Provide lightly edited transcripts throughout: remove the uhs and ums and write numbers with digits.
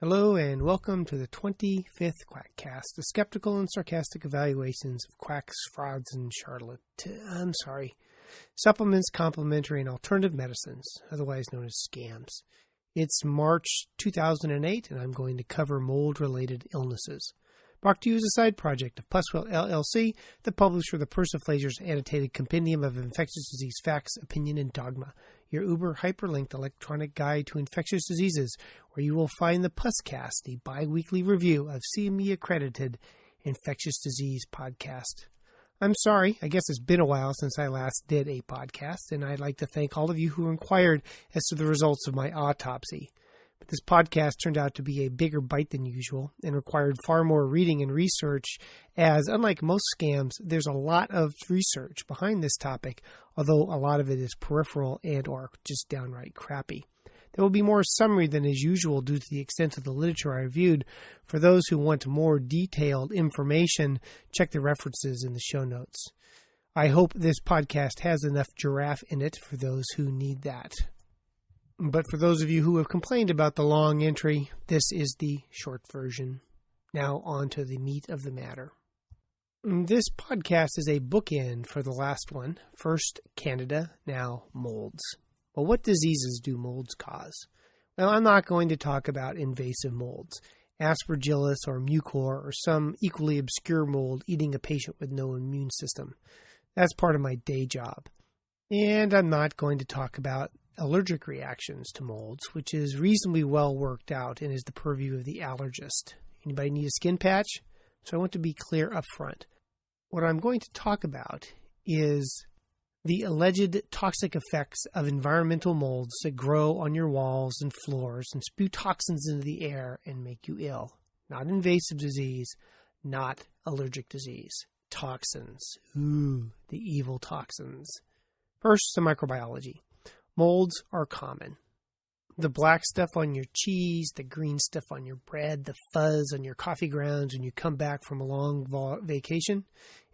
Hello and welcome to the 25th Quackcast, the skeptical and sarcastic evaluations of quacks, frauds, and supplements, complementary, and alternative medicines, otherwise known as scams. It's March 2008, and I'm going to cover mold-related illnesses. Brought to you as a side project of Puswell LLC, the publisher of the Persiflager's annotated compendium of infectious disease facts, opinion, and dogma, your uber-hyperlinked electronic guide to infectious diseases, where you will find the Puscast, the bi-weekly review of CME-accredited infectious disease podcast. I'm sorry, I guess it's been a while since I last did a podcast, and I'd like to thank all of you who inquired as to the results of my autopsy. But this podcast turned out to be a bigger bite than usual and required far more reading and research, as unlike most scams, there's a lot of research behind this topic, although a lot of it is peripheral and or just downright crappy. There will be more summary than is usual due to the extent of the literature I reviewed. For those who want more detailed information, check the references in the show notes. I hope this podcast has enough giraffe in it for those who need that. But for those of you who have complained about the long entry, this is the short version. Now on to the meat of the matter. This podcast is a bookend for the last one. First Candida, now molds. Well, what diseases do molds cause? Well, I'm not going to talk about invasive molds, Aspergillus or Mucor, or some equally obscure mold eating a patient with no immune system. That's part of my day job. And I'm not going to talk about allergic reactions to molds, which is reasonably well worked out and is the purview of the allergist. Anybody need a skin patch? So I want to be clear up front. What I'm going to talk about is the alleged toxic effects of environmental molds that grow on your walls and floors and spew toxins into the air and make you ill. Not invasive disease, not allergic disease. Toxins. Ooh, the evil toxins. First, some microbiology. Molds are common. The black stuff on your cheese, the green stuff on your bread, the fuzz on your coffee grounds when you come back from a long vacation,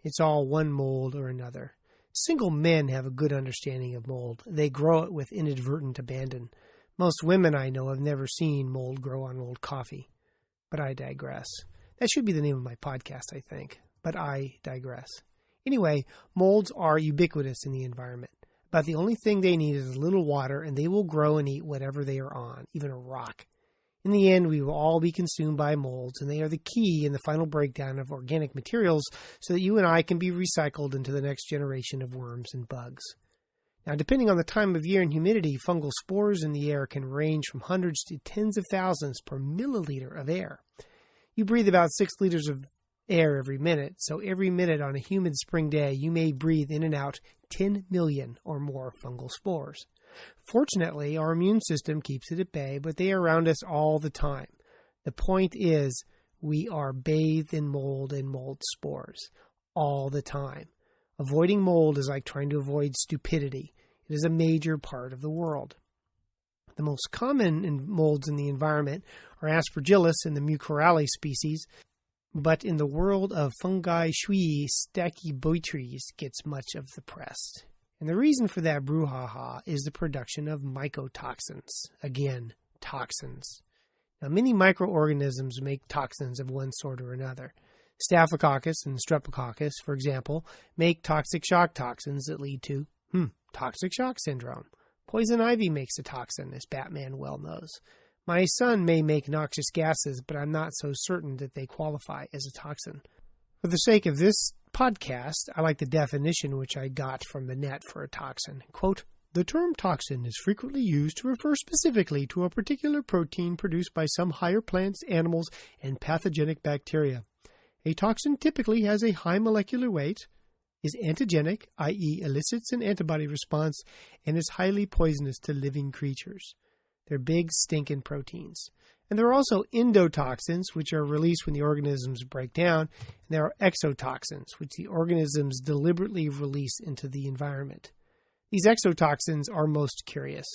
it's all one mold or another. Single men have a good understanding of mold. They grow it with inadvertent abandon. Most women I know have never seen mold grow on old coffee. But I digress. That should be the name of my podcast, I think. But I digress. Anyway, molds are ubiquitous in the environment. About the only thing they need is a little water, and they will grow and eat whatever they are on, even a rock. In the end, we will all be consumed by molds, and they are the key in the final breakdown of organic materials so that you and I can be recycled into the next generation of worms and bugs. Now, depending on the time of year and humidity, fungal spores in the air can range from hundreds to tens of thousands per milliliter of air. You breathe about 6 liters of air every minute, so every minute on a humid spring day, you may breathe in and out 10 million or more fungal spores. Fortunately, our immune system keeps it at bay, but they are around us all the time. The point is, we are bathed in mold and mold spores all the time. Avoiding mold is like trying to avoid stupidity. It is a major part of the world. The most common molds in the environment are Aspergillus and the Mucorales species, but in the world of fungi, Shui, Stachybotrys gets much of the press. And the reason for that brouhaha is the production of mycotoxins. Again, toxins. Now, many microorganisms make toxins of one sort or another. Staphylococcus and Streptococcus, for example, make toxic shock toxins that lead to toxic shock syndrome. Poison ivy makes a toxin, as Batman well knows. My son may make noxious gases, but I'm not so certain that they qualify as a toxin. For the sake of this podcast, I like the definition which I got from the net for a toxin. Quote, "The term toxin is frequently used to refer specifically to a particular protein produced by some higher plants, animals, and pathogenic bacteria. A toxin typically has a high molecular weight, is antigenic, i.e. elicits an antibody response, and is highly poisonous to living creatures. They're big, stinking proteins. And there are also endotoxins, which are released when the organisms break down, and there are exotoxins, which the organisms deliberately release into the environment. These exotoxins are most curious.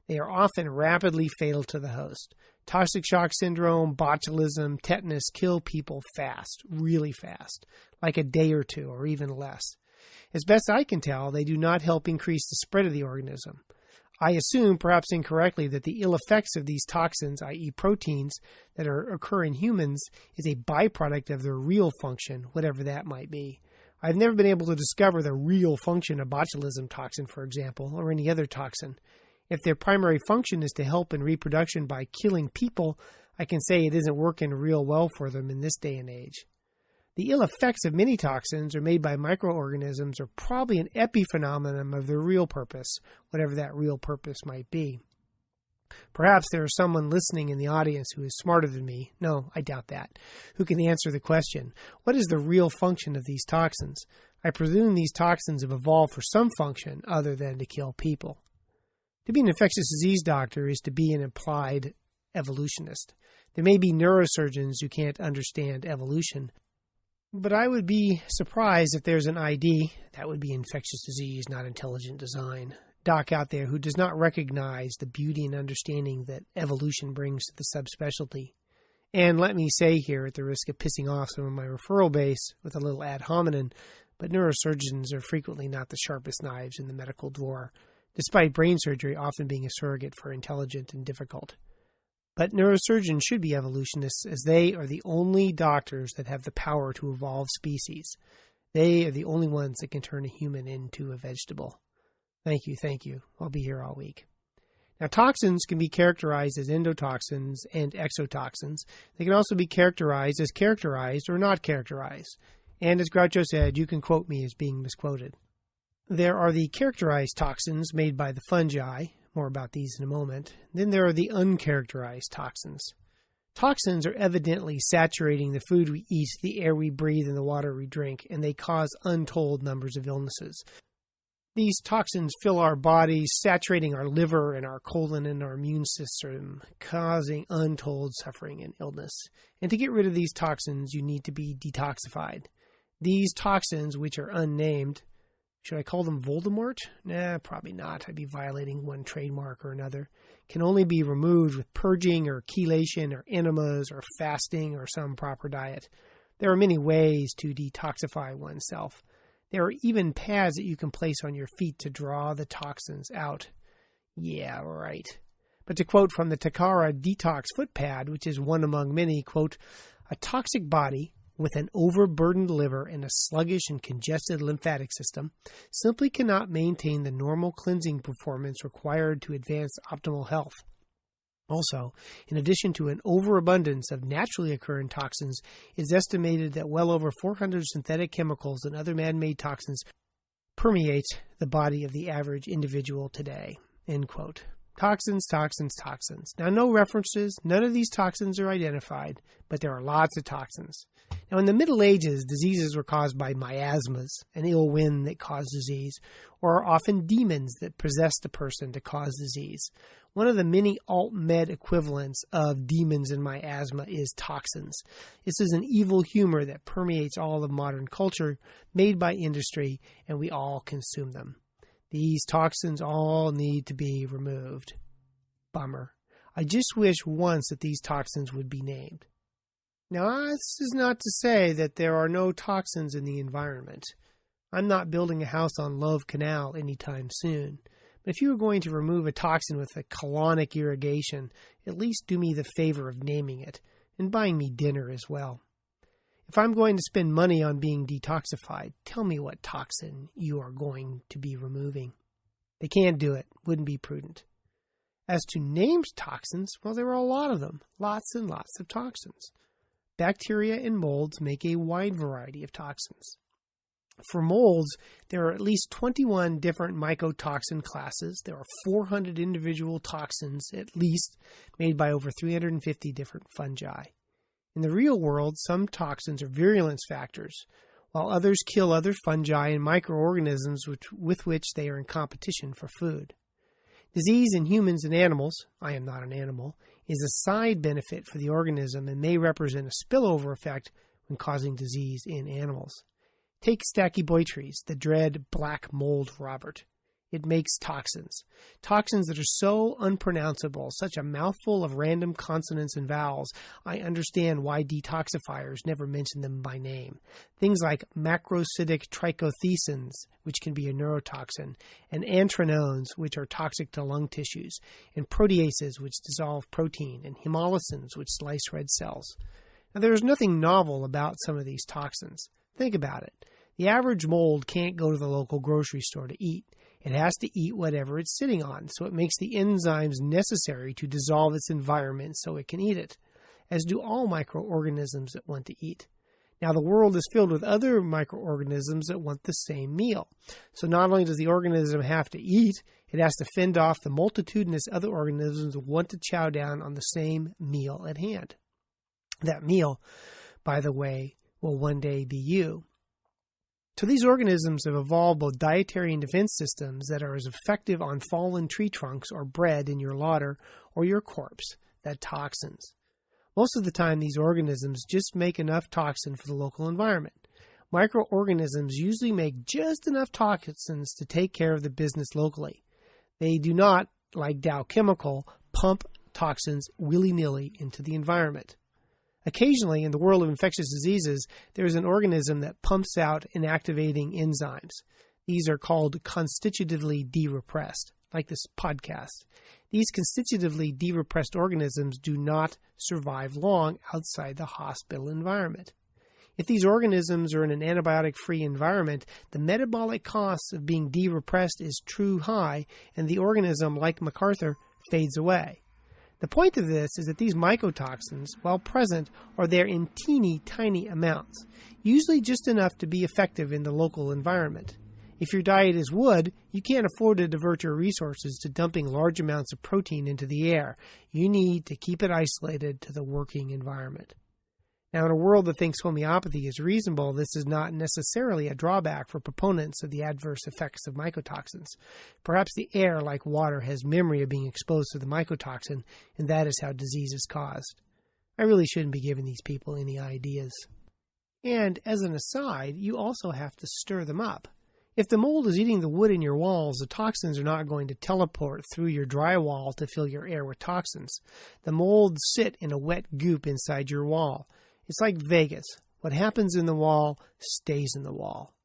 They are often rapidly fatal to the host. Toxic shock syndrome, botulism, tetanus kill people fast, really fast, like a day or two or even less. As best I can tell, they do not help increase the spread of the organism. I assume, perhaps incorrectly, that the ill effects of these toxins, i.e. proteins, that occur in humans is a byproduct of their real function, whatever that might be. I've never been able to discover the real function of botulism toxin, for example, or any other toxin. If their primary function is to help in reproduction by killing people, I can say it isn't working real well for them in this day and age. The ill effects of many toxins are made by microorganisms are probably an epiphenomenon of their real purpose, whatever that real purpose might be. Perhaps there is someone listening in the audience who is smarter than me, no, I doubt that, who can answer the question, what is the real function of these toxins? I presume these toxins have evolved for some function other than to kill people. To be an infectious disease doctor is to be an applied evolutionist. There may be neurosurgeons who can't understand evolution, but I would be surprised if there's an ID, that would be infectious disease, not intelligent design, doc out there who does not recognize the beauty and understanding that evolution brings to the subspecialty. And let me say here, at the risk of pissing off some of my referral base with a little ad hominem, but neurosurgeons are frequently not the sharpest knives in the medical drawer, despite brain surgery often being a surrogate for intelligent and difficult. But neurosurgeons should be evolutionists, as they are the only doctors that have the power to evolve species. They are the only ones that can turn a human into a vegetable. Thank you. I'll be here all week. Now, toxins can be characterized as endotoxins and exotoxins. They can also be characterized as characterized or not characterized. And as Groucho said, you can quote me as being misquoted. There are the characterized toxins made by the fungi. More about these in a moment. Then there are the uncharacterized toxins. Toxins are evidently saturating the food we eat, the air we breathe, and the water we drink, and they cause untold numbers of illnesses. These toxins fill our bodies, saturating our liver and our colon and our immune system, causing untold suffering and illness. And to get rid of these toxins, you need to be detoxified. These toxins, which are unnamed, should I call them Voldemort? Nah, probably not. I'd be violating one trademark or another. Can only be removed with purging or chelation or enemas or fasting or some proper diet. There are many ways to detoxify oneself. There are even pads that you can place on your feet to draw the toxins out. Yeah, right. But to quote from the Takara Detox Foot Pad, which is one among many, quote, a toxic body with an overburdened liver and a sluggish and congested lymphatic system simply cannot maintain the normal cleansing performance required to advance optimal health. Also, in addition to an overabundance of naturally occurring toxins, it is estimated that well over 400 synthetic chemicals and other man-made toxins permeate the body of the average individual today. End quote. Toxins. Now, no references, none of these toxins are identified, but there are lots of toxins. Now, in the Middle Ages, diseases were caused by miasmas, an ill wind that caused disease, or often demons that possessed a person to cause disease. One of the many alt-med equivalents of demons and miasma is toxins. This is an evil humor that permeates all of modern culture, made by industry, and we all consume them. These toxins all need to be removed. Bummer. I just wish once that these toxins would be named. Now, this is not to say that there are no toxins in the environment. I'm not building a house on Love Canal anytime soon. But if you are going to remove a toxin with a colonic irrigation, at least do me the favor of naming it, and buying me dinner as well. If I'm going to spend money on being detoxified, tell me what toxin you are going to be removing. They can't do it. Wouldn't be prudent. As to named toxins, well, there are a lot of them. Lots and lots of toxins. Bacteria and molds make a wide variety of toxins. For molds, there are at least 21 different mycotoxin classes. There are 400 individual toxins, at least, made by over 350 different fungi. In the real world, some toxins are virulence factors, while others kill other fungi and microorganisms with which they are in competition for food. Disease in humans and animals, I am not an animal, is a side benefit for the organism and may represent a spillover effect when causing disease in animals. Take Stachyboitres, the dread black mold Robert. It makes toxins. Toxins that are so unpronounceable, such a mouthful of random consonants and vowels, I understand why detoxifiers never mention them by name. Things like macrocytic trichothecins, which can be a neurotoxin, and antranones, which are toxic to lung tissues, and proteases, which dissolve protein, and hemolysins, which slice red cells. Now, there is nothing novel about some of these toxins. Think about it. The average mold can't go to the local grocery store to eat. It has to eat whatever it's sitting on, so it makes the enzymes necessary to dissolve its environment so it can eat it, as do all microorganisms that want to eat. Now, the world is filled with other microorganisms that want the same meal. So not only does the organism have to eat, it has to fend off the multitudinous other organisms that want to chow down on the same meal at hand. That meal, by the way, will one day be you. So these organisms have evolved both dietary and defense systems that are as effective on fallen tree trunks or bread in your larder or your corpse, that toxins. Most of the time, these organisms just make enough toxin for the local environment. Microorganisms usually make just enough toxins to take care of the business locally. They do not, like Dow Chemical, pump toxins willy-nilly into the environment. Occasionally, in the world of infectious diseases, there is an organism that pumps out inactivating enzymes. These are called constitutively derepressed, like this podcast. These constitutively derepressed organisms do not survive long outside the hospital environment. If these organisms are in an antibiotic-free environment, the metabolic costs of being derepressed is too high, and the organism, like MacArthur, fades away. The point of this is that these mycotoxins, while present, are there in teeny tiny amounts, usually just enough to be effective in the local environment. If your diet is wood, you can't afford to divert your resources to dumping large amounts of protein into the air. You need to keep it isolated to the working environment. Now, in a world that thinks homeopathy is reasonable, this is not necessarily a drawback for proponents of the adverse effects of mycotoxins. Perhaps the air, like water, has memory of being exposed to the mycotoxin, and that is how disease is caused. I really shouldn't be giving these people any ideas. And, as an aside, you also have to stir them up. If the mold is eating the wood in your walls, the toxins are not going to teleport through your drywall to fill your air with toxins. The molds sit in a wet goop inside your wall. It's like Vegas. What happens in the wall stays in the wall.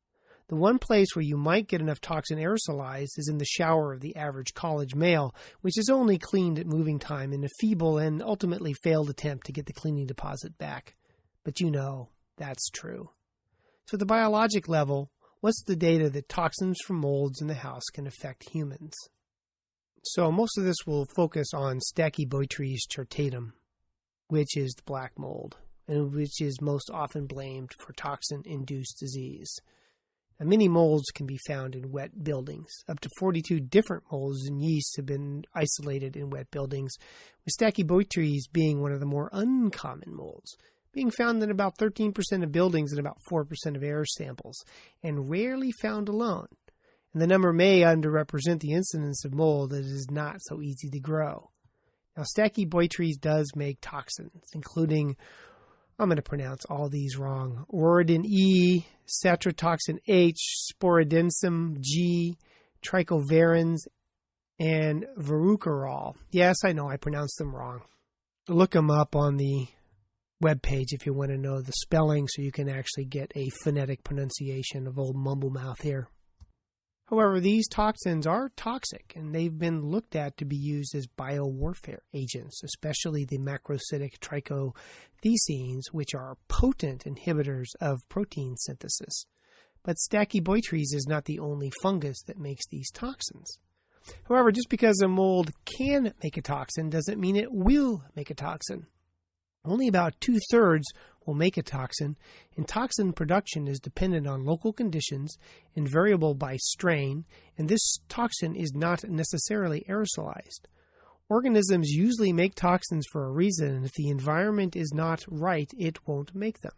The one place where you might get enough toxin aerosolized is in the shower of the average college male, which is only cleaned at moving time in a feeble and ultimately failed attempt to get the cleaning deposit back. But you know, that's true. So at the biologic level, what's the data that toxins from molds in the house can affect humans? So most of this will focus on Stachybotrys chartatum, which is the black mold, and which is most often blamed for toxin-induced disease. Now, many molds can be found in wet buildings. Up to 42 different molds and yeasts have been isolated in wet buildings, with Stachybotrys being one of the more uncommon molds, being found in about 13% of buildings and about 4% of air samples, and rarely found alone. And the number may underrepresent the incidence of mold that is not so easy to grow. Now, Stachybotrys does make toxins, including, I'm going to pronounce all these wrong, Auridin E, Satrotoxin H, Sporidensum G, Trichoverins, and Verrucorol. Yes, I know I pronounced them wrong. Look them up on the webpage if you want to know the spelling so you can actually get a phonetic pronunciation of old mumble mouth here. However, these toxins are toxic, and they've been looked at to be used as biowarfare agents, especially the macrocytic trichothecins, which are potent inhibitors of protein synthesis. But Stachybotrys is not the only fungus that makes these toxins. However, just because a mold can make a toxin doesn't mean it will make a toxin. Only about 2/3 will make a toxin, and toxin production is dependent on local conditions and variable by strain, and this toxin is not necessarily aerosolized. Organisms usually make toxins for a reason, and if the environment is not right, it won't make them.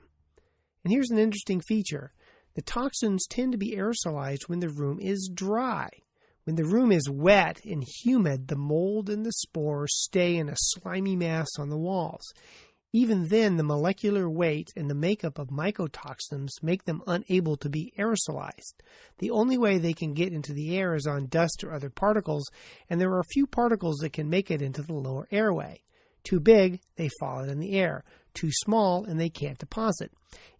And here's an interesting feature. The toxins tend to be aerosolized when the room is dry. When the room is wet and humid, the mold and the spores stay in a slimy mass on the walls. Even then, the molecular weight and the makeup of mycotoxins make them unable to be aerosolized. The only way they can get into the air is on dust or other particles, and there are few particles that can make it into the lower airway. Too big, they fall out in the air. Too small, and they can't deposit.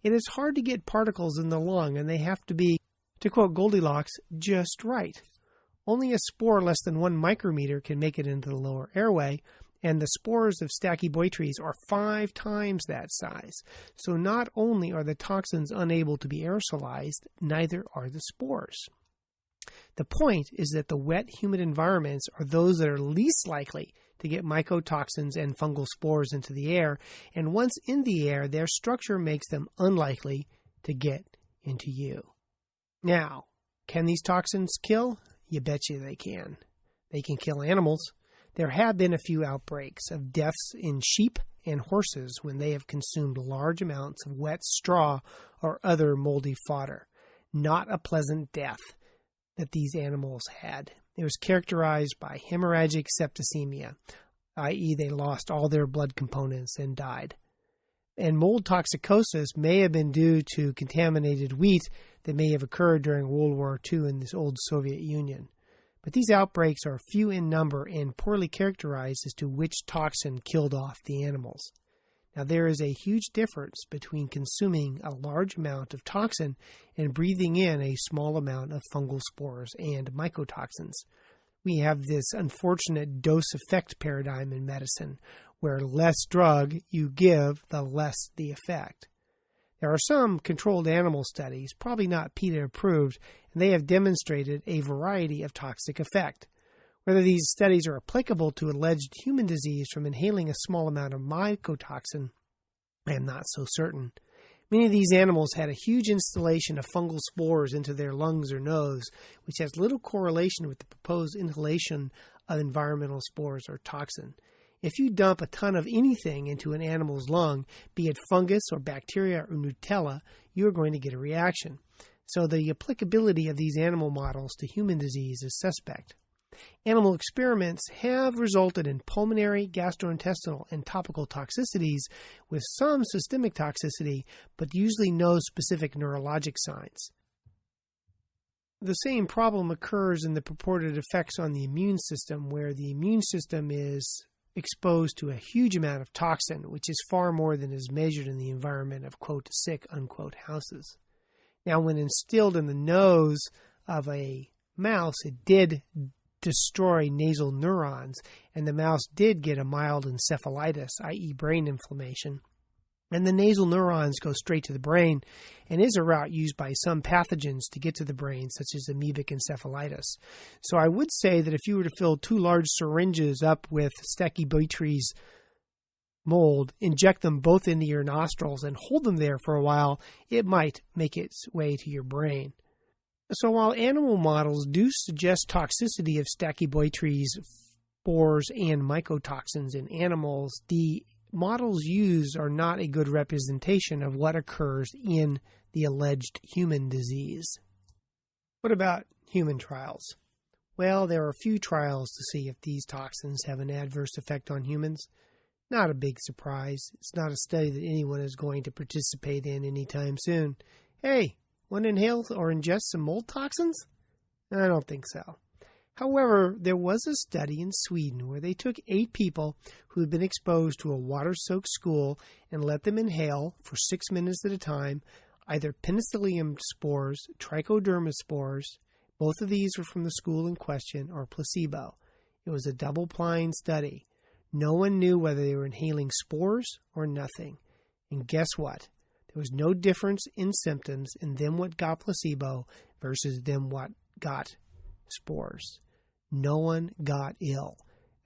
It is hard to get particles in the lung, and they have to be, to quote Goldilocks, just right. Only a spore less than 1 micrometer can make it into the lower airway, and the spores of Stachyboitries are 5 times that size. So not only are the toxins unable to be aerosolized, neither are the spores. The point is that the wet, humid environments are those that are least likely to get mycotoxins and fungal spores into the air, and once in the air, their structure makes them unlikely to get into you. Now, can these toxins kill? You betcha they can. They can kill animals. There have been a few outbreaks of deaths in sheep and horses when they have consumed large amounts of wet straw or other moldy fodder. Not a pleasant death that these animals had. It was characterized by hemorrhagic septicemia, i.e. they lost all their blood components and died. And mold toxicosis may have been due to contaminated wheat that may have occurred during World War II in this old Soviet Union. But these outbreaks are few in number and poorly characterized as to which toxin killed off the animals. Now, there is a huge difference between consuming a large amount of toxin and breathing in a small amount of fungal spores and mycotoxins. We have this unfortunate dose-effect paradigm in medicine, where less drug you give, the less the effect. There are some controlled animal studies, probably not PETA approved, and they have demonstrated a variety of toxic effect. Whether these studies are applicable to alleged human disease from inhaling a small amount of mycotoxin, I am not so certain. Many of these animals had a huge installation of fungal spores into their lungs or nose, which has little correlation with the proposed inhalation of environmental spores or toxin. If you dump a ton of anything into an animal's lung, be it fungus or bacteria or Nutella, you are going to get a reaction. So the applicability of these animal models to human disease is suspect. Animal experiments have resulted in pulmonary, gastrointestinal, and topical toxicities with some systemic toxicity, but usually no specific neurologic signs. The same problem occurs in the purported effects on the immune system, where the immune system is exposed to a huge amount of toxin, which is far more than is measured in the environment of, quote, sick, unquote, houses. Now, when instilled in the nose of a mouse, it did destroy nasal neurons, and the mouse did get a mild encephalitis, i.e. brain inflammation. And the nasal neurons go straight to the brain and is a route used by some pathogens to get to the brain, such as amoebic encephalitis. So I would say that if you were to fill 2 large syringes up with Stachyboitries mold, inject them both into your nostrils, and hold them there for a while, it might make its way to your brain. So while animal models do suggest toxicity of Stachyboitries, spores, and mycotoxins in animals, the models used are not a good representation of what occurs in the alleged human disease. What about human trials? Well, there are a few trials to see if these toxins have an adverse effect on humans. Not a big surprise. It's not a study that anyone is going to participate in anytime soon. Hey, want to inhale or ingest some mold toxins? I don't think so. However, there was a study in Sweden where they took 8 people who had been exposed to a water-soaked school and let them inhale for 6 minutes at a time either penicillium spores, trichoderma spores, both of these were from the school in question, or placebo. It was a double-blind study. No one knew whether they were inhaling spores or nothing. And guess what? There was no difference in symptoms in them what got placebo versus them what got spores. No one got ill.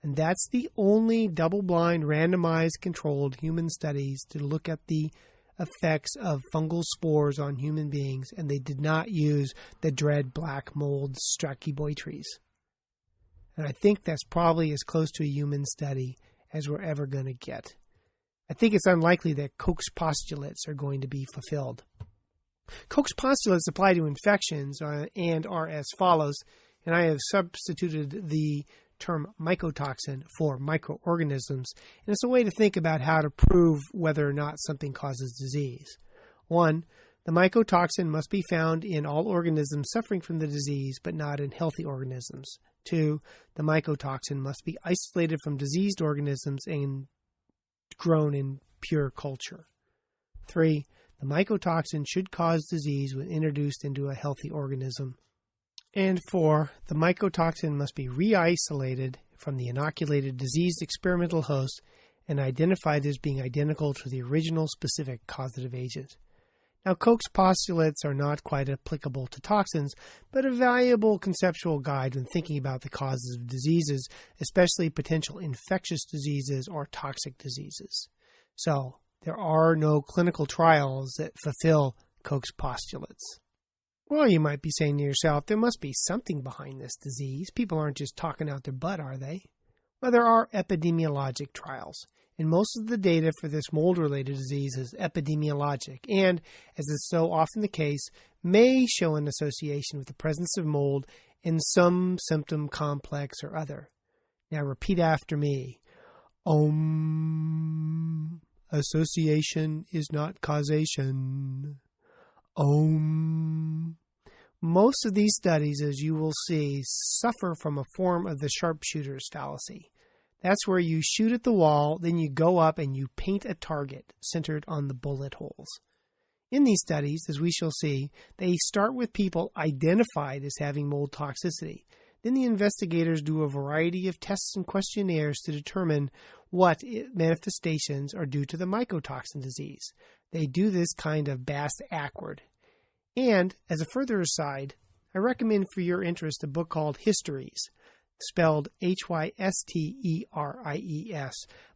And that's the only double-blind, randomized, controlled human studies to look at the effects of fungal spores on human beings, and they did not use the dread black mold Stachyboitries. And I think that's probably as close to a human study as we're ever going to get. I think it's unlikely that Koch's postulates are going to be fulfilled. Koch's postulates apply to infections and are as follows, and I have substituted the term mycotoxin for microorganisms, and it's a way to think about how to prove whether or not something causes disease. 1. The mycotoxin must be found in all organisms suffering from the disease, but not in healthy organisms. 2. The mycotoxin must be isolated from diseased organisms and grown in pure culture. 3. The mycotoxin should cause disease when introduced into a healthy organism. And 4. The mycotoxin must be re-isolated from the inoculated diseased experimental host and identified as being identical to the original specific causative agent. Now, Koch's postulates are not quite applicable to toxins, but a valuable conceptual guide when thinking about the causes of diseases, especially potential infectious diseases or toxic diseases. So, there are no clinical trials that fulfill Koch's postulates. Well, you might be saying to yourself, there must be something behind this disease. People aren't just talking out their butt, are they? Well, there are epidemiologic trials, and most of the data for this mold-related disease is epidemiologic, and, as is so often the case, may show an association with the presence of mold in some symptom complex or other. Now repeat after me. Association is not causation. Most of these studies, as you will see, suffer from a form of the sharpshooter's fallacy. That's where you shoot at the wall, then you go up and you paint a target centered on the bullet holes. In these studies, as we shall see, they start with people identified as having mold toxicity. Then the investigators do a variety of tests and questionnaires to determine what manifestations are due to the mycotoxin disease. They do this kind of bass-ackward. And, as a further aside, I recommend for your interest a book called Histories, spelled Hysteries,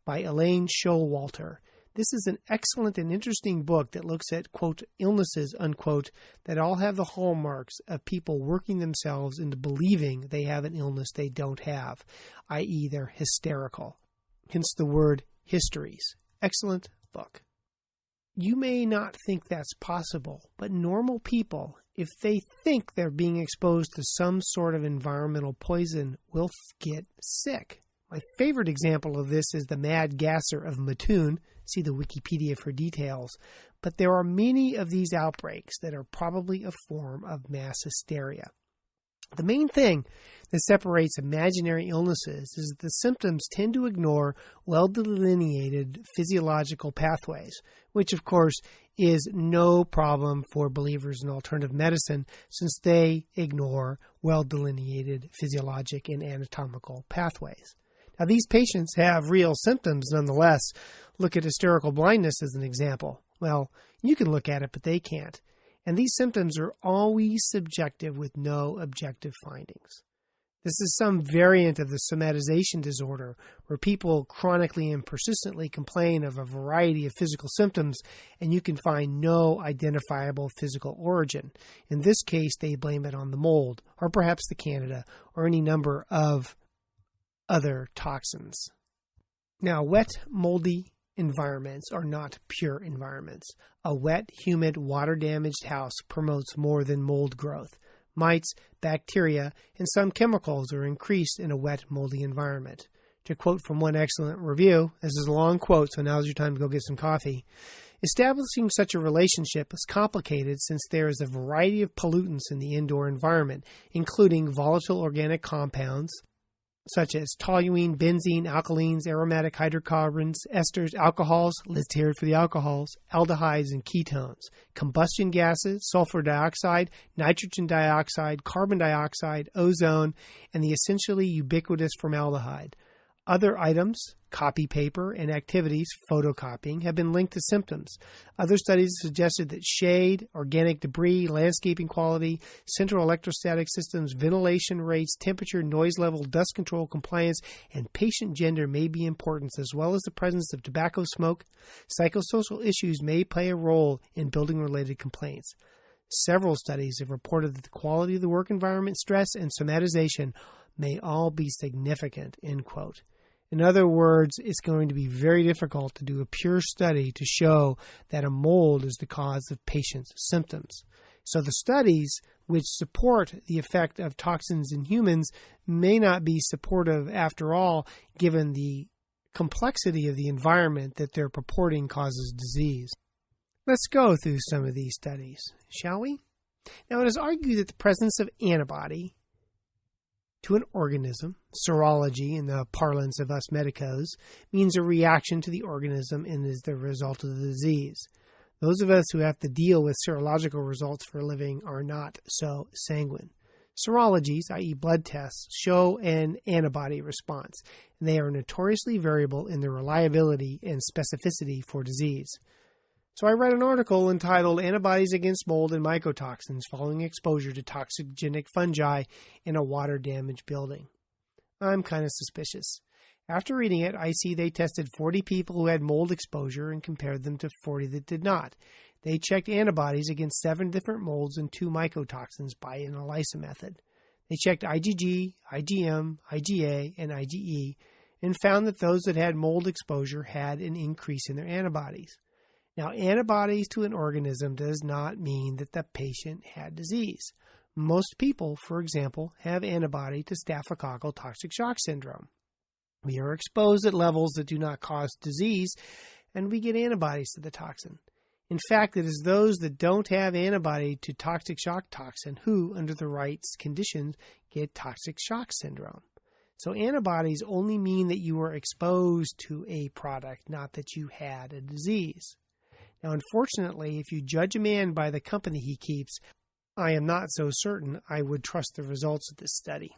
by Elaine Showalter. This is an excellent and interesting book that looks at, quote, illnesses, unquote, that all have the hallmarks of people working themselves into believing they have an illness they don't have, i.e. they're hysterical. Hence the word Histories. Excellent book. You may not think that's possible, but normal people, if they think they're being exposed to some sort of environmental poison, will get sick. My favorite example of this is the mad gasser of Mattoon. See the Wikipedia for details. But there are many of these outbreaks that are probably a form of mass hysteria. The main thing that separates imaginary illnesses is that the symptoms tend to ignore well-delineated physiological pathways, which, of course, is no problem for believers in alternative medicine since they ignore well-delineated physiologic and anatomical pathways. Now, these patients have real symptoms nonetheless. Look at hysterical blindness as an example. Well, you can look at it, but they can't. And these symptoms are always subjective with no objective findings. This is some variant of the somatization disorder, where people chronically and persistently complain of a variety of physical symptoms, and you can find no identifiable physical origin. In this case, they blame it on the mold, or perhaps the Candida, or any number of other toxins. Now, wet, moldy environments are not pure environments. A wet, humid, water-damaged house promotes more than mold growth. Mites, bacteria, and some chemicals are increased in a wet, moldy environment. To quote from one excellent review, this is a long quote, so now's your time to go get some coffee. Establishing such a relationship is complicated since there is a variety of pollutants in the indoor environment, including volatile organic compounds, such as toluene, benzene, alkylenes, aromatic hydrocarbons, esters, alcohols, list here for the alcohols, aldehydes, and ketones, combustion gases, sulfur dioxide, nitrogen dioxide, carbon dioxide, ozone, and the essentially ubiquitous formaldehyde. Other items, copy paper, and activities, photocopying, have been linked to symptoms. Other studies suggested that shade, organic debris, landscaping quality, central electrostatic systems, ventilation rates, temperature, noise level, dust control, compliance, and patient gender may be important, as well as the presence of tobacco smoke. Psychosocial issues may play a role in building-related complaints. Several studies have reported that the quality of the work environment, stress, and somatization may all be significant, end quote. In other words, it's going to be very difficult to do a pure study to show that a mold is the cause of patients' symptoms. So the studies which support the effect of toxins in humans may not be supportive after all, given the complexity of the environment that they're purporting causes disease. Let's go through some of these studies, shall we? Now, it is argued that the presence of antibody to an organism, serology in the parlance of us medicos, means a reaction to the organism and is the result of the disease. Those of us who have to deal with serological results for a living are not so sanguine. Serologies, i.e. blood tests, show an antibody response, and they are notoriously variable in their reliability and specificity for disease. So I read an article entitled Antibodies Against Mold and Mycotoxins Following Exposure to Toxigenic Fungi in a Water-Damaged Building. I'm kind of suspicious. After reading it, I see they tested 40 people who had mold exposure and compared them to 40 that did not. They checked antibodies against 7 different molds and 2 mycotoxins by an ELISA method. They checked IgG, IgM, IgA, and IgE, and found that those that had mold exposure had an increase in their antibodies. Now, antibodies to an organism does not mean that the patient had disease. Most people, for example, have antibody to staphylococcal toxic shock syndrome. We are exposed at levels that do not cause disease, and we get antibodies to the toxin. In fact, it is those that don't have antibody to toxic shock toxin who, under the right conditions, get toxic shock syndrome. So antibodies only mean that you were exposed to a product, not that you had a disease. Now, unfortunately, if you judge a man by the company he keeps, I am not so certain I would trust the results of this study.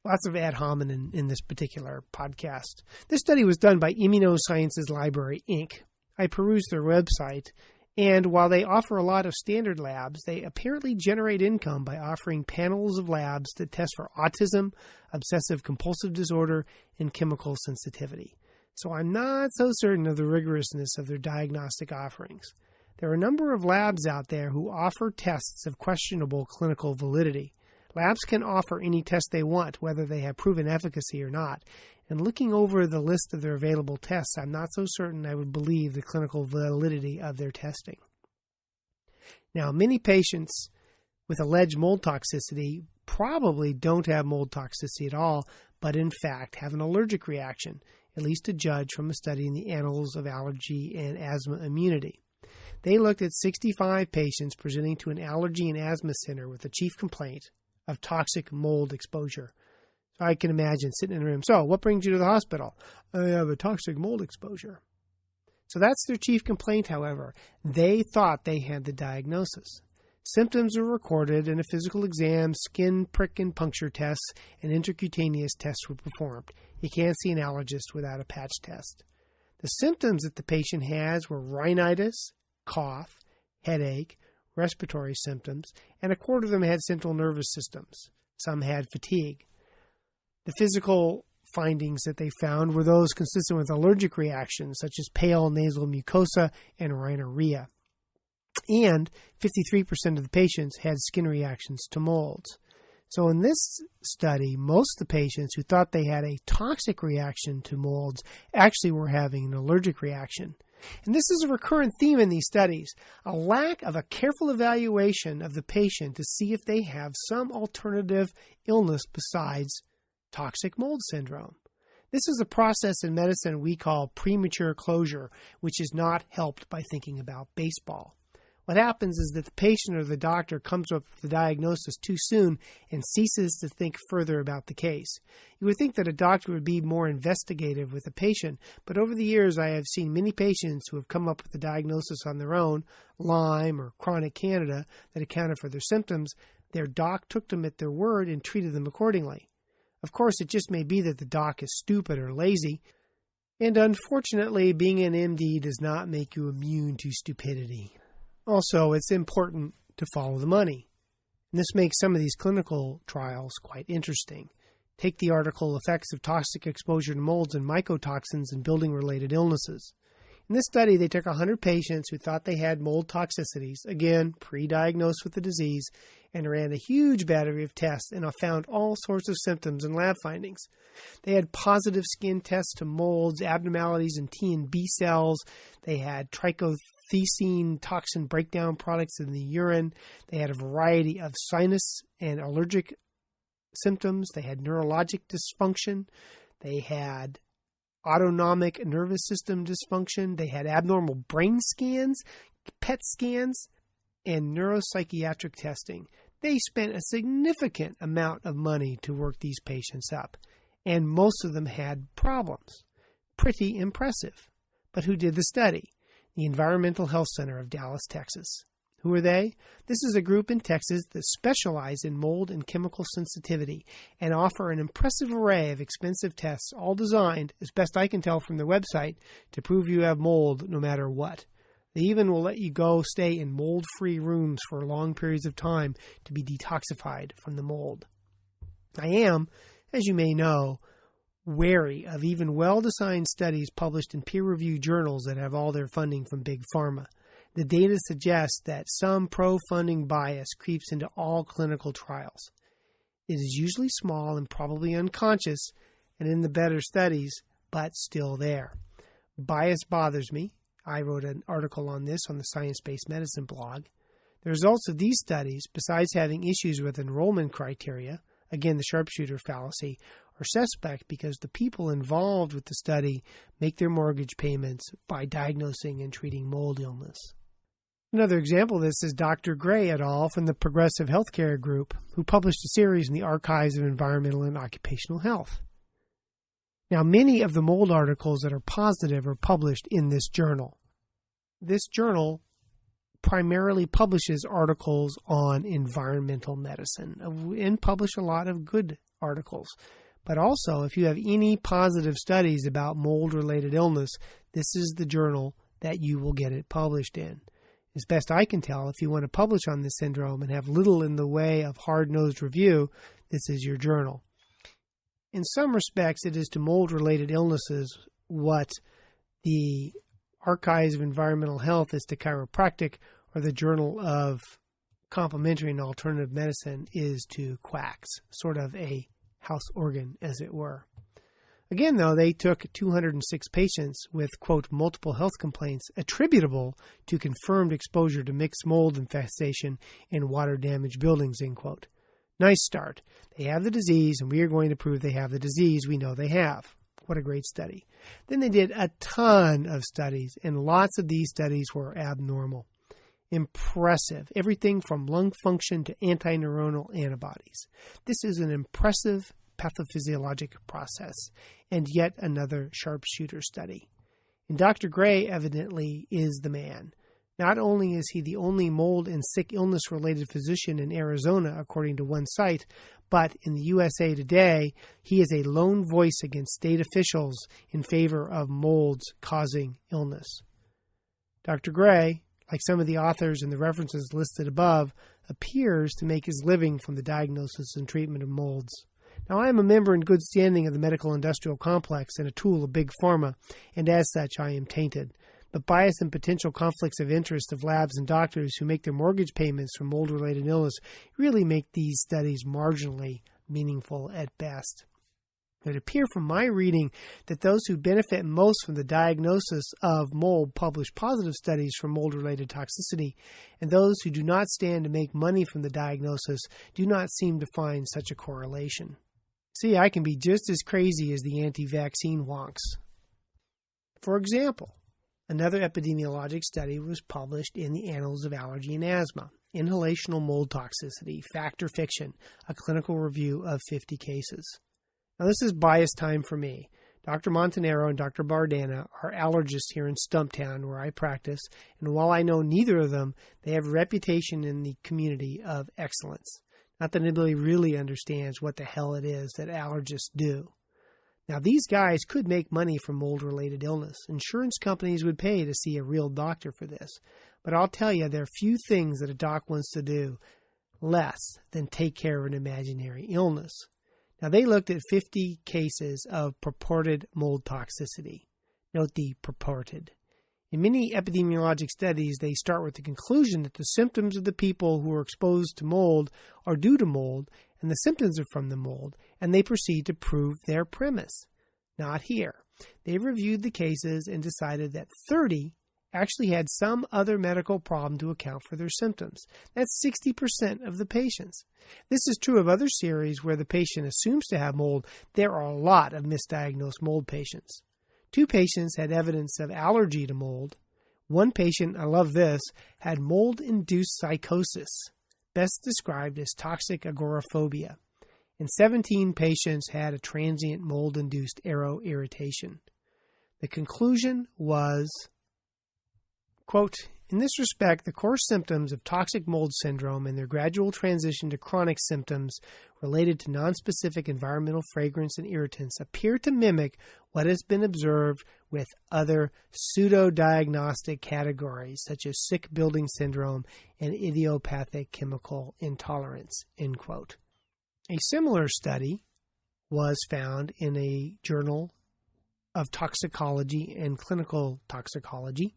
Lots of ad hominem in this particular podcast. This study was done by Immunosciences Library, Inc. I perused their website, and while they offer a lot of standard labs, they apparently generate income by offering panels of labs that test for autism, obsessive-compulsive disorder, and chemical sensitivity. So I'm not so certain of the rigorousness of their diagnostic offerings. There are a number of labs out there who offer tests of questionable clinical validity. Labs can offer any test they want, whether they have proven efficacy or not. And looking over the list of their available tests, I'm not so certain I would believe the clinical validity of their testing. Now, many patients with alleged mold toxicity probably don't have mold toxicity at all, but in fact have an allergic reaction, at least to judge from a study in the Annals of Allergy and Asthma Immunity. They looked at 65 patients presenting to an allergy and asthma center with a chief complaint of toxic mold exposure. So I can imagine sitting in a room, so what brings you to the hospital? I have a toxic mold exposure. So that's their chief complaint, however. They thought they had the diagnosis. Symptoms were recorded and a physical exam, skin prick and puncture tests, and intercutaneous tests were performed. You can't see an allergist without a patch test. The symptoms that the patient has were rhinitis, cough, headache, respiratory symptoms, and a quarter of them had central nervous systems. Some had fatigue. The physical findings that they found were those consistent with allergic reactions, such as pale nasal mucosa and rhinorrhea. And 53% of the patients had skin reactions to molds. So in this study, most of the patients who thought they had a toxic reaction to molds actually were having an allergic reaction. And this is a recurrent theme in these studies, a lack of a careful evaluation of the patient to see if they have some alternative illness besides toxic mold syndrome. This is a process in medicine we call premature closure, which is not helped by thinking about baseball. What happens is that the patient or the doctor comes up with the diagnosis too soon and ceases to think further about the case. You would think that a doctor would be more investigative with a patient, but over the years I have seen many patients who have come up with a diagnosis on their own, Lyme or chronic Candida, that accounted for their symptoms. Their doc took them at their word and treated them accordingly. Of course, it just may be that the doc is stupid or lazy, and unfortunately, being an MD does not make you immune to stupidity. Also, it's important to follow the money. And this makes some of these clinical trials quite interesting. Take the article, Effects of Toxic Exposure to Molds and Mycotoxins in Building-Related Illnesses. In this study, they took 100 patients who thought they had mold toxicities, again, pre-diagnosed with the disease, and ran a huge battery of tests and found all sorts of symptoms and lab findings. They had positive skin tests to molds, abnormalities in T and B cells. They had trichotillomania thicine toxin breakdown products in the urine. They had a variety of sinus and allergic symptoms. They had neurologic dysfunction. They had autonomic nervous system dysfunction. They had abnormal brain scans, PET scans, and neuropsychiatric testing. They spent a significant amount of money to work these patients up, and most of them had problems. Pretty impressive. But who did the study? The Environmental Health Center of Dallas, Texas. Who are they? This is a group in Texas that specialize in mold and chemical sensitivity and offer an impressive array of expensive tests, all designed, as best I can tell from their website, to prove you have mold no matter what. They even will let you go stay in mold-free rooms for long periods of time to be detoxified from the mold. I am, as you may know, wary of even well-designed studies published in peer-reviewed journals that have all their funding from Big Pharma. The data suggests that some pro-funding bias creeps into all clinical trials. It is usually small and probably unconscious, and in the better studies, but still there. Bias bothers me. I wrote an article on this on the Science-Based Medicine blog. The results of these studies, besides having issues with enrollment criteria, again the sharpshooter fallacy, are suspect because the people involved with the study make their mortgage payments by diagnosing and treating mold illness. Another example of this is Dr. Gray et al. From the Progressive Healthcare Group, who published a series in the Archives of Environmental and Occupational Health. Now, many of the mold articles that are positive are published in this journal. This journal primarily publishes articles on environmental medicine and publish a lot of good articles. But also, if you have any positive studies about mold-related illness, this is the journal that you will get it published in. As best I can tell, if you want to publish on this syndrome and have little in the way of hard-nosed review, this is your journal. In some respects, it is to mold-related illnesses what the Archives of Environmental Health is to chiropractic, or the Journal of Complementary and Alternative Medicine is to quacks, sort of a house organ, as it were. Again, though, they took 206 patients with, quote, multiple health complaints attributable to confirmed exposure to mixed mold infestation in water-damaged buildings, end quote. Nice start. They have the disease, and we are going to prove they have the disease we know they have. What a great study. Then they did a ton of studies, and lots of these studies were abnormal. Impressive. Everything from lung function to antineuronal antibodies. This is an impressive pathophysiologic process, and yet another sharpshooter study. And Dr. Gray evidently is the man. Not only is he the only mold and sick illness-related physician in Arizona, according to one site, but in the USA Today, he is a lone voice against state officials in favor of molds causing illness. Dr. Gray, like some of the authors and the references listed above, appears to make his living from the diagnosis and treatment of molds. Now, I am a member in good standing of the medical industrial complex and a tool of Big Pharma, and as such I am tainted. But bias and potential conflicts of interest of labs and doctors who make their mortgage payments from mold-related illness really make these studies marginally meaningful at best. It would appear from my reading that those who benefit most from the diagnosis of mold publish positive studies from mold-related toxicity, and those who do not stand to make money from the diagnosis do not seem to find such a correlation. See, I can be just as crazy as the anti-vaccine wonks. For example, another epidemiologic study was published in the Annals of Allergy and Asthma, Inhalational Mold Toxicity, Fact or Fiction, a clinical review of 50 cases. Now, this is bias time for me. Dr. Montanaro and Dr. Bardana are allergists here in Stumptown, where I practice, and while I know neither of them, they have a reputation in the community of excellence. Not that anybody really understands what the hell it is that allergists do. Now, these guys could make money from mold-related illness. Insurance companies would pay to see a real doctor for this. But I'll tell you, there are few things that a doc wants to do less than take care of an imaginary illness. Now, they looked at 50 cases of purported mold toxicity. Note the purported. In many epidemiologic studies, they start with the conclusion that the symptoms of the people who are exposed to mold are due to mold, and the symptoms are from the mold, and they proceed to prove their premise. Not here. They reviewed the cases and decided that 30 actually had some other medical problem to account for their symptoms. That's 60% of the patients. This is true of other series where the patient assumes to have mold. There are a lot of misdiagnosed mold patients. 2 patients had evidence of allergy to mold. 1 patient, I love this, had mold-induced psychosis, best described as toxic agoraphobia. And 17 patients had a transient mold-induced aeroirritation. The conclusion was, quote, in this respect, the core symptoms of toxic mold syndrome and their gradual transition to chronic symptoms related to nonspecific environmental fragrance and irritants appear to mimic what has been observed with other pseudo-diagnostic categories such as sick building syndrome and idiopathic chemical intolerance, end quote. A similar study was found in a journal of toxicology and clinical toxicology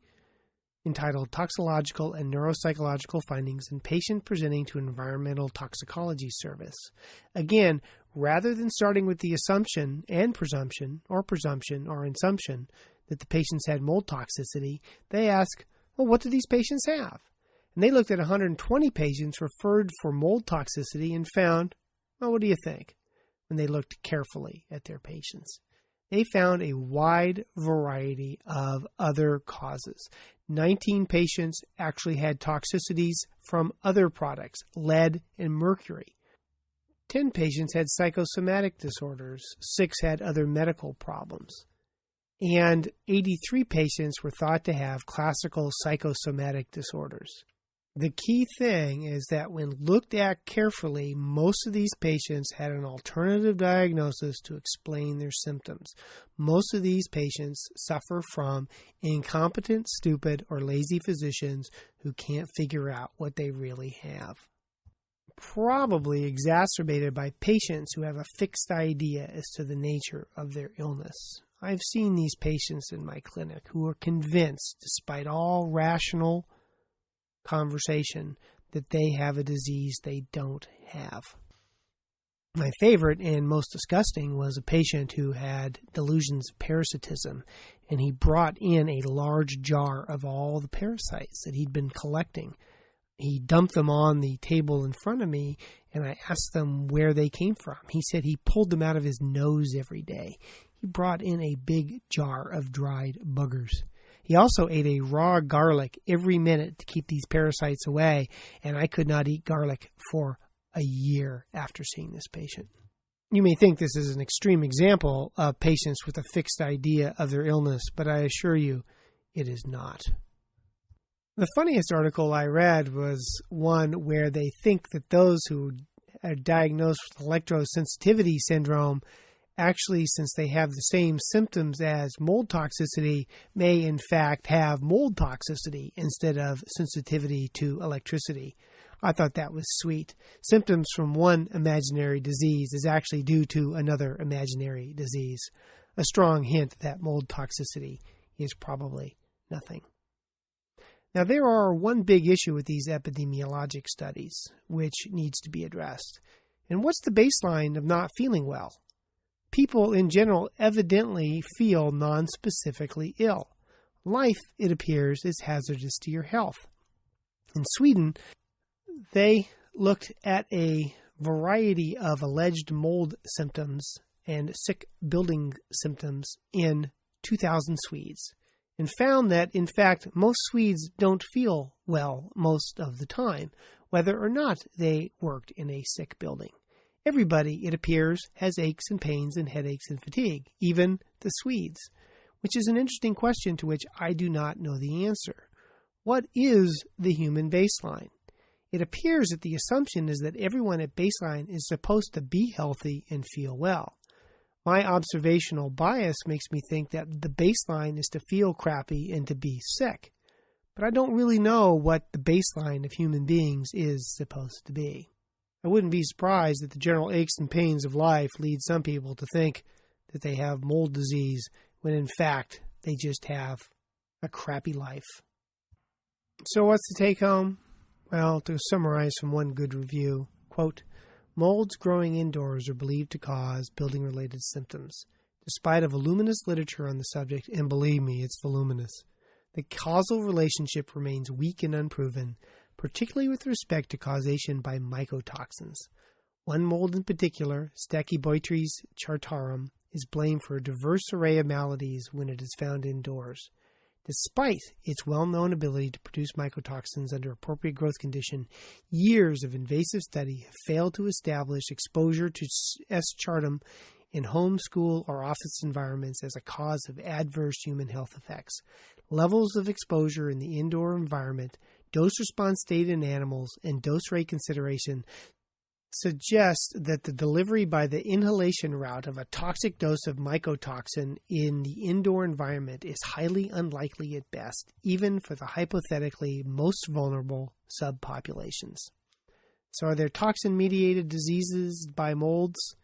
entitled Toxicological and Neuropsychological Findings in Patient Presenting to Environmental Toxicology Service. Again, rather than starting with the assumption and presumption or assumption that the patients had mold toxicity, they ask, well, what do these patients have? And they looked at 120 patients referred for mold toxicity and found, well, what do you think? When they looked carefully at their patients, they found a wide variety of other causes. 19 patients actually had toxicities from other products, lead and mercury. 10 patients had psychosomatic disorders. 6 had other medical problems. And 83 patients were thought to have classical psychosomatic disorders. The key thing is that when looked at carefully, most of these patients had an alternative diagnosis to explain their symptoms. Most of these patients suffer from incompetent, stupid, or lazy physicians who can't figure out what they really have. Probably exacerbated by patients who have a fixed idea as to the nature of their illness. I've seen these patients in my clinic who are convinced, despite all rational conversation, that they have a disease they don't have. My favorite and most disgusting was a patient who had delusions of parasitism, and he brought in a large jar of all the parasites that he'd been collecting. He dumped them on the table in front of me, and I asked them where they came from. He said he pulled them out of his nose every day. He brought in a big jar of dried boogers. He also ate a raw garlic every minute to keep these parasites away, and I could not eat garlic for a year after seeing this patient. You may think this is an extreme example of patients with a fixed idea of their illness, but I assure you it is not. The funniest article I read was one where they think that those who are diagnosed with electrosensitivity syndrome actually, since they have the same symptoms as mold toxicity, may in fact have mold toxicity instead of sensitivity to electricity. I thought that was sweet. Symptoms from one imaginary disease is actually due to another imaginary disease. A strong hint that mold toxicity is probably nothing. Now, there are one big issue with these epidemiologic studies, which needs to be addressed. And what's the baseline of not feeling well? People in general evidently feel non-specifically ill. Life, it appears, is hazardous to your health. In Sweden, they looked at a variety of alleged mold symptoms and sick building symptoms in 2,000 Swedes and found that, in fact, most Swedes don't feel well most of the time, whether or not they worked in a sick building. Everybody, it appears, has aches and pains and headaches and fatigue, even the Swedes, which is an interesting question to which I do not know the answer. What is the human baseline? It appears that the assumption is that everyone at baseline is supposed to be healthy and feel well. My observational bias makes me think that the baseline is to feel crappy and to be sick. But I don't really know what the baseline of human beings is supposed to be. I wouldn't be surprised that the general aches and pains of life lead some people to think that they have mold disease when in fact they just have a crappy life. So what's the take home? Well, to summarize from one good review, quote, molds growing indoors are believed to cause building-related symptoms. Despite a voluminous literature on the subject, and believe me, it's voluminous, the causal relationship remains weak and unproven, particularly with respect to causation by mycotoxins. One mold in particular, Stachybotrys chartarum, is blamed for a diverse array of maladies when it is found indoors. Despite its well-known ability to produce mycotoxins under appropriate growth condition, years of invasive study have failed to establish exposure to S. chartarum in home, school, or office environments as a cause of adverse human health effects. Levels of exposure in the indoor environment, dose-response data in animals, and dose rate consideration suggest that the delivery by the inhalation route of a toxic dose of mycotoxin in the indoor environment is highly unlikely at best, even for the hypothetically most vulnerable subpopulations. So are there toxin-mediated diseases by molds?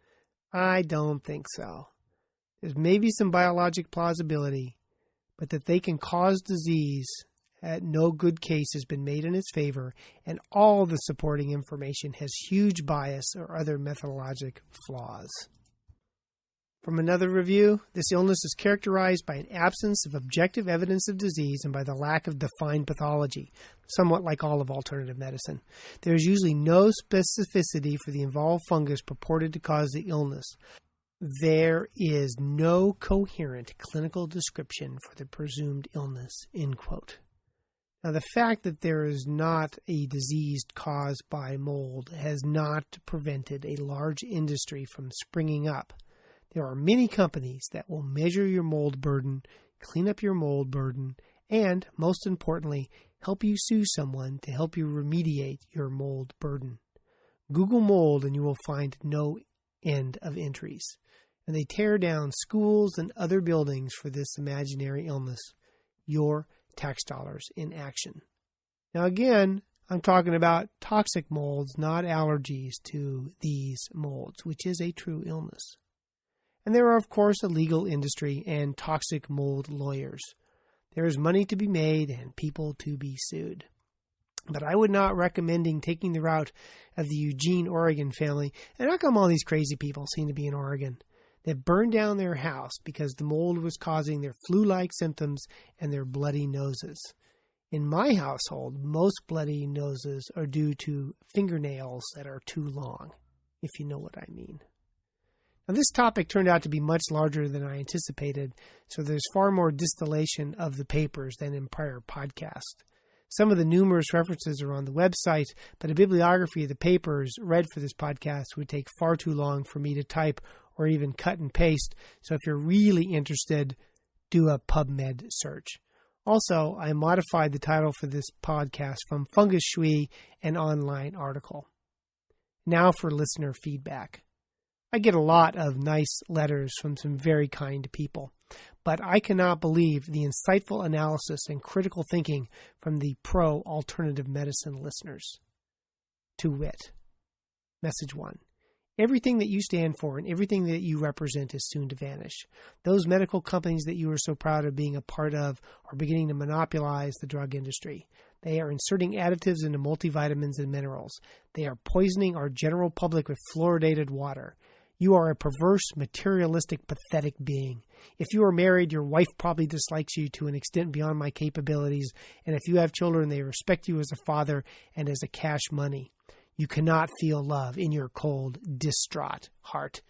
I don't think so. There's maybe some biologic plausibility, but that they can cause disease, no good case has been made in its favor, and all the supporting information has huge bias or other methodologic flaws. From another review, this illness is characterized by an absence of objective evidence of disease and by the lack of defined pathology, somewhat like all of alternative medicine. There is usually no specificity for the involved fungus purported to cause the illness. There is no coherent clinical description for the presumed illness, end quote. Now, the fact that there is not a disease caused by mold has not prevented a large industry from springing up. There are many companies that will measure your mold burden, clean up your mold burden, and, most importantly, help you sue someone to help you remediate your mold burden. Google mold and you will find no end of entries. And they tear down schools and other buildings for this imaginary illness. Your tax dollars in action. Now again, I'm talking about toxic molds, not allergies to these molds, which is a true illness. And there are, of course, a legal industry and toxic mold lawyers. There is money to be made and people to be sued. But I would not recommend taking the route of the Eugene, Oregon family. And how come all these crazy people seem to be in Oregon? They burned down their house because the mold was causing their flu-like symptoms and their bloody noses. In my household, most bloody noses are due to fingernails that are too long, if you know what I mean. Now, this topic turned out to be much larger than I anticipated, so there's far more distillation of the papers than in prior podcasts. Some of the numerous references are on the website, but a bibliography of the papers read for this podcast would take far too long for me to type or even cut and paste, so if you're really interested, do a PubMed search. Also, I modified the title for this podcast from Fungus Shui, an online article. Now for listener feedback. I get a lot of nice letters from some very kind people, but I cannot believe the insightful analysis and critical thinking from the pro-alternative medicine listeners. To wit, message 1. Everything that you stand for and everything that you represent is soon to vanish. Those medical companies that you are so proud of being a part of are beginning to monopolize the drug industry. They are inserting additives into multivitamins and minerals. They are poisoning our general public with fluoridated water. You are a perverse, materialistic, pathetic being. If you are married, your wife probably dislikes you to an extent beyond my capabilities, and if you have children, they respect you as a father and as a cash money. You cannot feel love in your cold, distraught heart.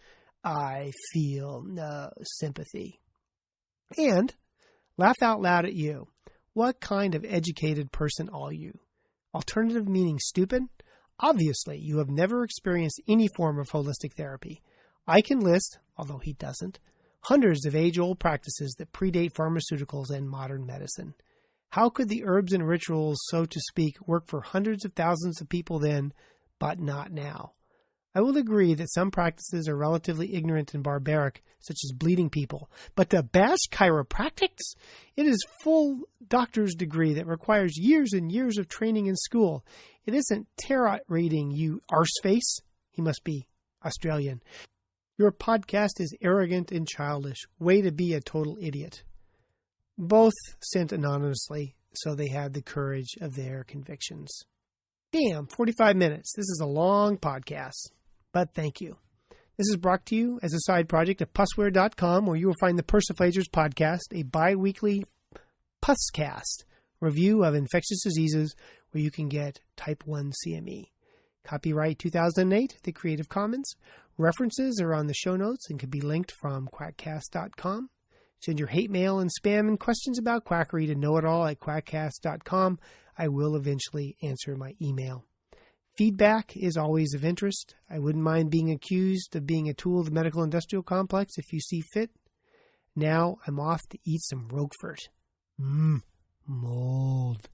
I feel no sympathy. And laugh out loud at you. What kind of educated person are you? Alternative meaning stupid? Obviously, you have never experienced any form of holistic therapy. I can list, although he doesn't, hundreds of age-old practices that predate pharmaceuticals and modern medicine. How could the herbs and rituals, so to speak, work for hundreds of thousands of people then, but not now? I will agree that some practices are relatively ignorant and barbaric, such as bleeding people, but to bash chiropractics? It is full doctor's degree that requires years and years of training in school. It isn't tarot reading, you arseface. He must be Australian. Your podcast is arrogant and childish. Way to be a total idiot. Both sent anonymously, so they had the courage of their convictions. Damn, 45 minutes. This is a long podcast, but thank you. This is brought to you as a side project of Pussware.com, where you will find the Persiflagers podcast, a bi-weekly Quackcast, review of infectious diseases where you can get type 1 CME. Copyright 2008, the Creative Commons. References are on the show notes and can be linked from quackcast.com. Send your hate mail and spam and questions about quackery to knowitall@quackcast.com. I will eventually answer my email. Feedback is always of interest. I wouldn't mind being accused of being a tool of the medical industrial complex if you see fit. Now I'm off to eat some Roquefort. Mold.